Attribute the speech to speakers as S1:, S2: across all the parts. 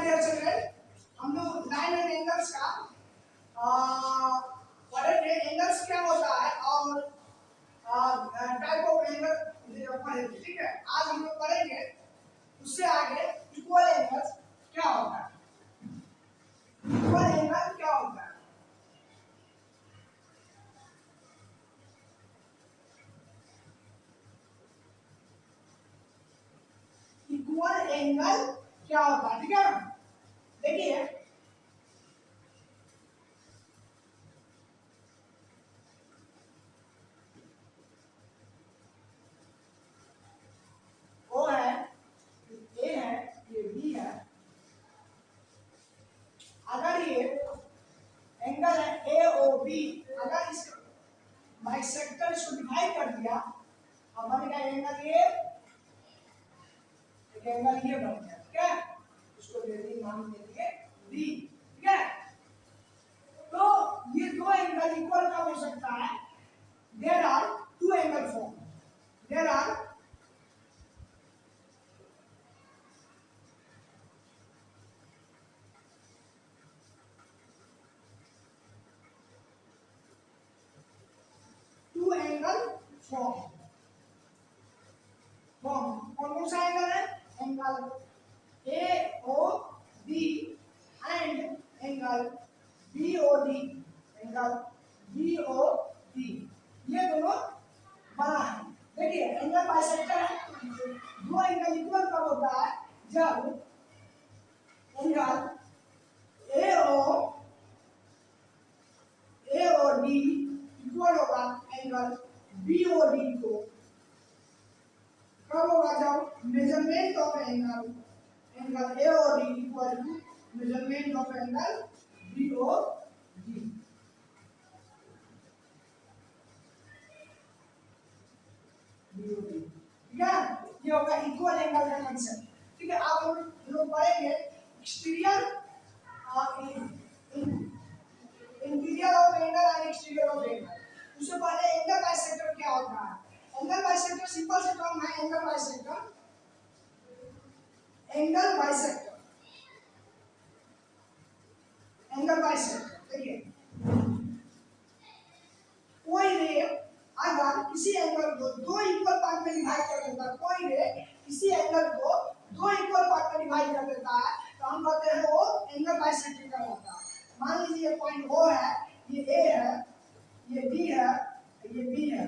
S1: My dear children, हम लोग line and angles का पढ़ेंगे। एंगल्स क्या होता है और टाइप ऑफ एंगल पढ़ेंगे, ठीक है। आज हम लोग पढ़ेंगे उससे आगे इक्वल एंगल्स क्या होता है। इक्वल एंगल क्या होता है? इक्वल एंगल क्या होता है, ठीक है। देखिए ओ है, ए है, ये बी है। अगर ये एंगल है ए ओ बी, अगर इस बाइसेक्टर इसको डिवाइड कर दिया, अब बन गया एंगल ये, एक एंगल ये बन गया, ठीक है। इसको दे दी नाम दे दिए डी, ठीक है। तो ये दो एंगल इक्वल कब हो सकता है? There are two angle form, there are two angle form. Form कौन सा एंगल है? Angle A O D and angle B O D, angle B O D, ये दोनों बना है। देखिए एंगल बाइसेक्टर है, दो एंगल इक्वल कब होता है? जब angle A O D equal होगा एंगल बी ओ डी को। कब होगा? जब measurement of angle A O D equal to measurement of angle B O D. ठीक है, ये होगा इक्वल एंगल का कंसेप्ट, ठीक है। आप लोग पढ़ेंगे exterior interior of angle and exterior of angle. उससे पहले एंगल बाइसेक्टर क्या होता है? एंगल बाइसेक्टर सिंपल से टर्म है। एंगल बाइसेक्टर देखिए कोई रे अगर किसी एंगल को दो इक्वल पार्ट में डिवाइड कर देता है, कोई रे किसी एंगल को दो इक्वल पार्ट में डिवाइड कर देता है, तो हम कहते हैं वो एंगल बाइसेक्टर कहलाता है। मान लीजिए ये पॉइंट ओ है, ये ए है, ये बी है, ये बी है,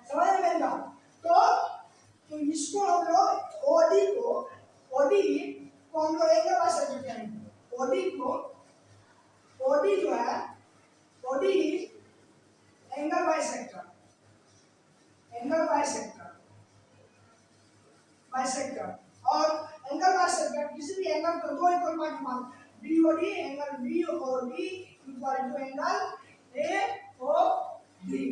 S1: समझ में आएगा? तो इसको हम लोग ओडी को हम लोग एंगल बाइसेक्टर कहेंगे। ओडी जो है, ओडी एंगल बाइसेक्टर और एंगल बाइसेक्टर किसी भी एंगल को दो इक्वल पार्ट मान BOD, angle BOD equal to angle AOD.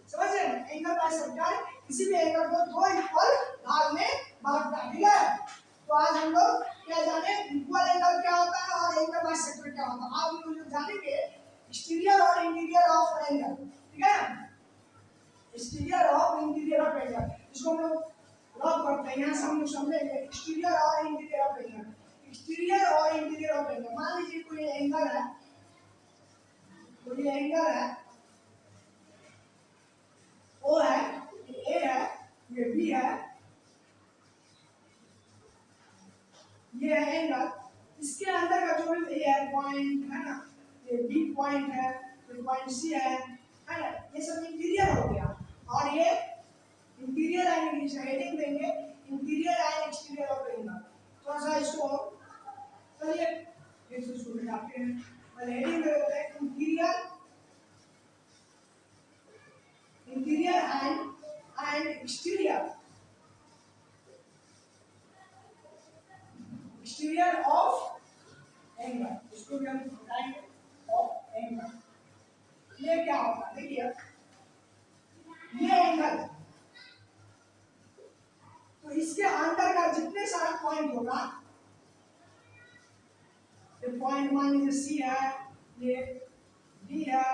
S1: समझ रहे हैं? एंगल बाइसेक्टर किसी भी एंगल को दो इक्वल भाग में बांटता है, ठीक है। तो आज हम लोग क्या जाने इक्वल एंगल क्या होता है और एंगल बाइसेक्टर क्या होता है। आप लोग जानेंगे एक्सटीरियर और इंटीरियर ऑफ एंगल, ठीक है। एक्सटीरियर और इंटीरियर ऑफ एंगल, इसको हम लोग रब करते हैं। यहाँ से हम लोग समझेंगे एक्सटीरियर और इंटीरियर ऑफ एंगल। एक्सटीरियर और इंटीरियर ऑफ एंगल, मान लीजिए कोई एंगल है, ओ है, ये ए है, ये बी है, ये है एंगल। इसके अंदर का जो भी ये है पॉइंट है ना, ये बी पॉइंट है, ये पॉइंट सी है ना, ये सब इंटीरियर हो गया। और ये इंटीरियर एंड हेडिंग देंगे interior and exterior of angle. थोड़ा सा इसको चलिए फिर से शुरू करते हैं। पहले हेडिंग दे देते हैं interior and exterior of angle, इसको भी हम बताएंगे ऑफ एंगल। ये क्या होगा? देखिए ये एंगल, तो इसके अंदर का जितने सारा पॉइंट होगा, ये पॉइंट मान लीजिए सी है, ये डी है,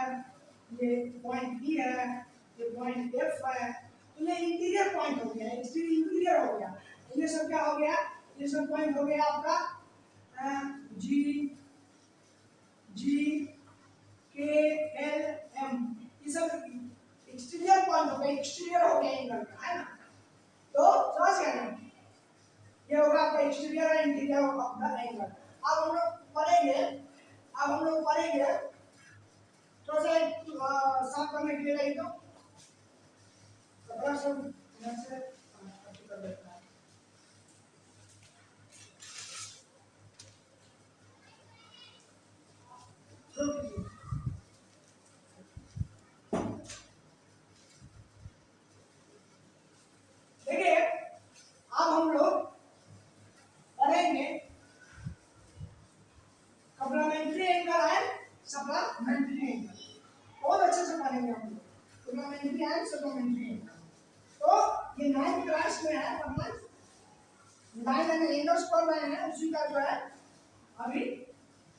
S1: ये पॉइंट बी है, ये पॉइंट एफ है, तो ये इंटीरियर पॉइंट हो गया, इंटीरियर हो गया। ये सब क्या हो गया? ये सब पॉइंट हो गया आपका जी जी के एल एम, ये सब एक्सटीरियर पॉइंट हो गया, एक्सटीरियर हो गया एंगल का, है ना। तो समझ गए ना, ये होगा आपका एक्सटीरियर और इंटीरियर ऑफ द एंगल। अब हम लोग पढ़ेंगे थोड़ा सा साफ करने के लिए रही तो थोड़ा सा इधर से कर देता है। देखिए अब हम लोग पढ़ेंगे complementary angle and supplementary angle. बहुत अच्छे से पढ़ेंगे हम लोग कॉम्प्लीमेंट्री एंड सप्लीमेंट्री एंगल। तो ये 9th क्लास में है, मतलब लाइन एंड एंगल्स पढ़ रहे हैं, उसी का जो है अभी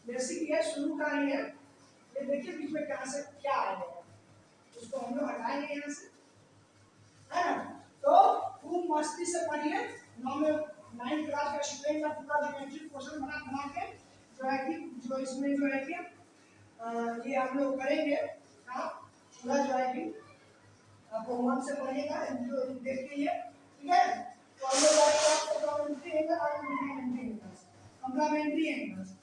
S1: बेसिक ये शुरू का ही है। ये देखिए बीच में कहां से क्या आएगा, उसको हम लोग हटाएंगे यहाँ से, है ना। तो खूब मस्ती से पढ़िए। 9th क्लास का स्टूडेंट का पूरा ज्योमेट्री क्वेश्चन बना के जो है कि जो इसमें जो है कि ये हम लोग करेंगे। हाँ, पूरा जो है कि आपको मन से पढ़िएगा, जो देखिए, ठीक है। तो हम लोग कॉम्प्लीमेंट्री एंगल और कॉम्प्लीमेंट्री एंगल्स। कॉम्प्लीमेंट्री एंगल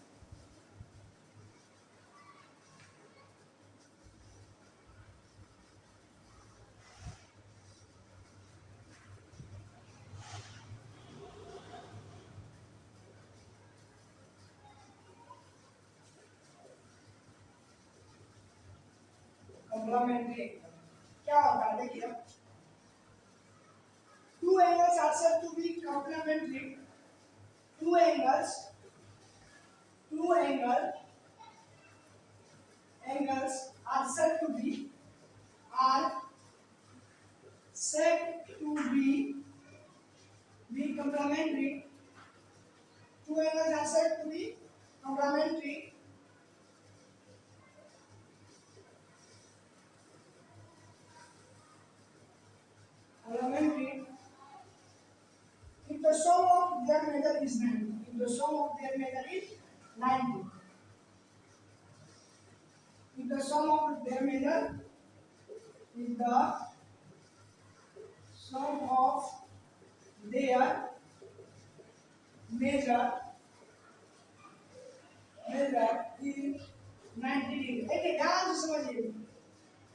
S1: क्या होता है, देखिए two angles are said to be complementary. Two angles are said to be complementary. Two angles are said to be complementary. Complementary. If the sum of their measure is 90. If the sum of their measure is 90. If the sum of their measure is the sum of their measure is 90 degree. देखिए ध्यान से समझिए,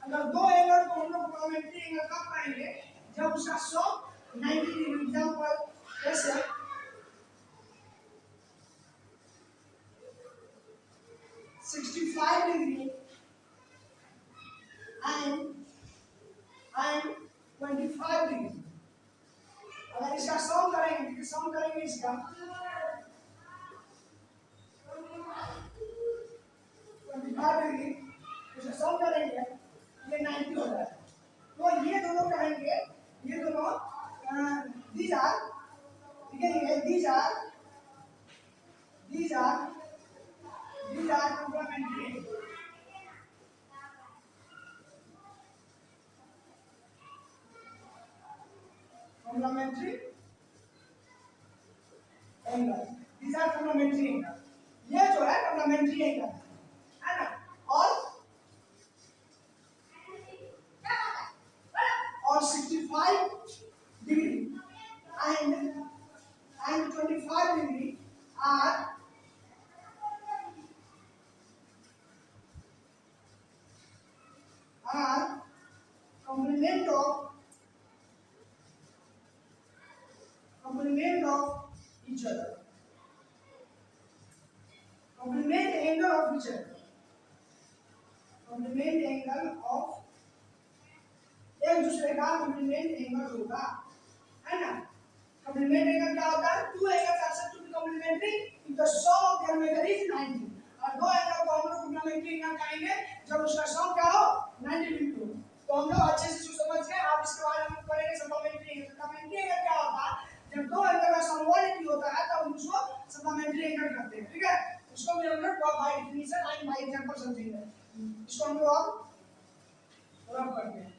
S1: अगर दो angle को हम लोग complementary angle कब पाएंगे, जब उसका सम 90 डिग्री। एग्जांपल जैसे 65 डिग्री एंड 25 डिग्री। अगर इसका सम करेंगे इसका 25 डिग्री, इसका सम करेंगे ये 90 हो जाएगा। तो ये दोनों कहेंगे, ये दोनों these are, ठीक है, these are complementary। complementary angle, these are complementary angle. ये जो है complementary एंगल है ना। और 65 degree and 25 degree are complement of each other, complement angle of each other, complement angle of एक दूसरे का complement angle होगा, है ना। complement angle क्या होता है, two angles are said to be complementary if the sum of their measure is 90। और दो एंगल को हम लोग complementary एंगल कहेंगे जब उसका सम क्या हो 90 डिग्री हो। तो हम लोग अच्छे से समझ गए। आप इसके बारे में पढ़ेंगे सप्लीमेंट्री एंगल। सप्लीमेंट्री एंगल क्या होता है, जब दो एंगल का सम 180 होता है तब उसको सप्लीमेंट्री एंगल कहते हैं, ठीक है। इसको भी हम लोग by definition and by example समझेंगे। इसको हम लोग अब रब करते हैं।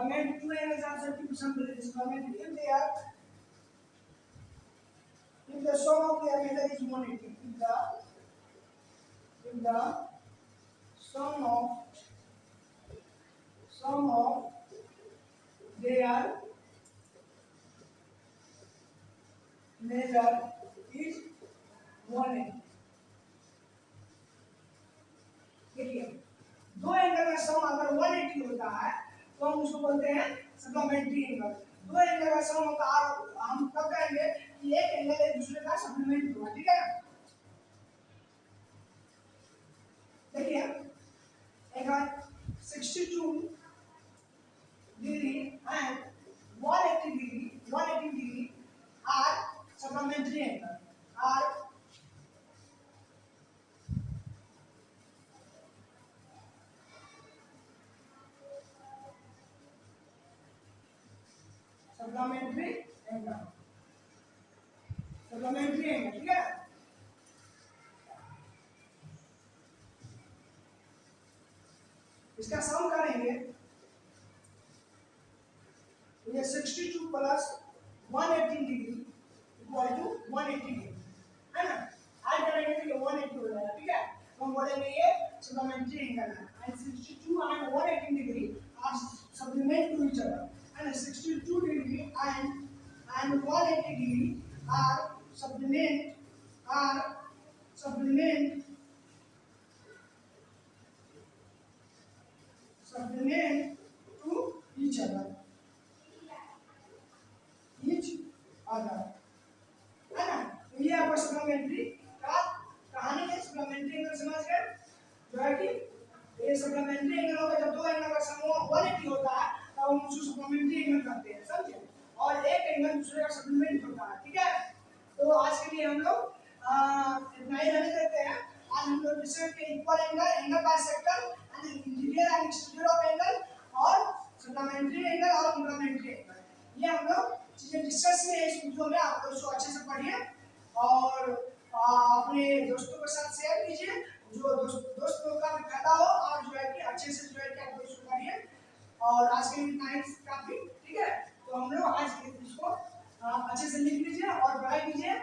S1: supplement two angles are said to be supplementary if they are if the sum of their measure is 180. If the sum of their measure is 180. देखिए दो एंगल का सम अगर 180 होता है तो हम उसको बोलते हैं सप्लीमेंट्री एंगल। दो एंगल का सम होता है हम कब कहेंगे कि एक एंगल एक दूसरे का सप्लीमेंट होगा, ठीक है। देखिए angle 62 degree and 180 degree are supplementary angle are supplementary angle, ठीक है। इसका सम करेंगे तो ये 62 plus 180 degree equal to 180 degree है ना। ऐड करेंगे तो ये 180 हो जाएगा, ठीक है। तो हम बोलेंगे ये सप्लीमेंट्री एंगल है and 62 and 180 degree are supplement to each other and 62 degree and 180 degree are supplement to each other है ना। तो ये आपका सप्लीमेंट्री का कहानी है। सप्लीमेंट्री एंगल समझ गए जो है कि ये सप्लीमेंट्री एंगल होगा जब दो एंगल का समूह 180 होता है तब हम उसको सप्लीमेंट्री एंगल कहते हैं, समझे। और एक एंगल दूसरे का सप्लीमेंट होता है, ठीक है। तो आज के लिए हम लोग इतना ही रहने देते हैं। आज हम लोग डिस्कस के equal angle bisector and interior and exterior of angle और सप्लीमेंट्री एंगल और कॉम्प्लीमेंट्री एंगल ये हम लोग चीजें डिस्कस किए इस वीडियो में। आप लोग इसको अच्छे से पढ़िए और अपने दोस्तों के साथ शेयर कीजिए जो दोस्तों का भी फायदा हो और जो है कि अच्छे से जो है कि आप लोग इसको पढ़िए। और आज के लिए इतना ही काफी, ठीक है। तो हम लोग आज इसको अच्छे से लिख लीजिए और पढ़ाई कीजिए।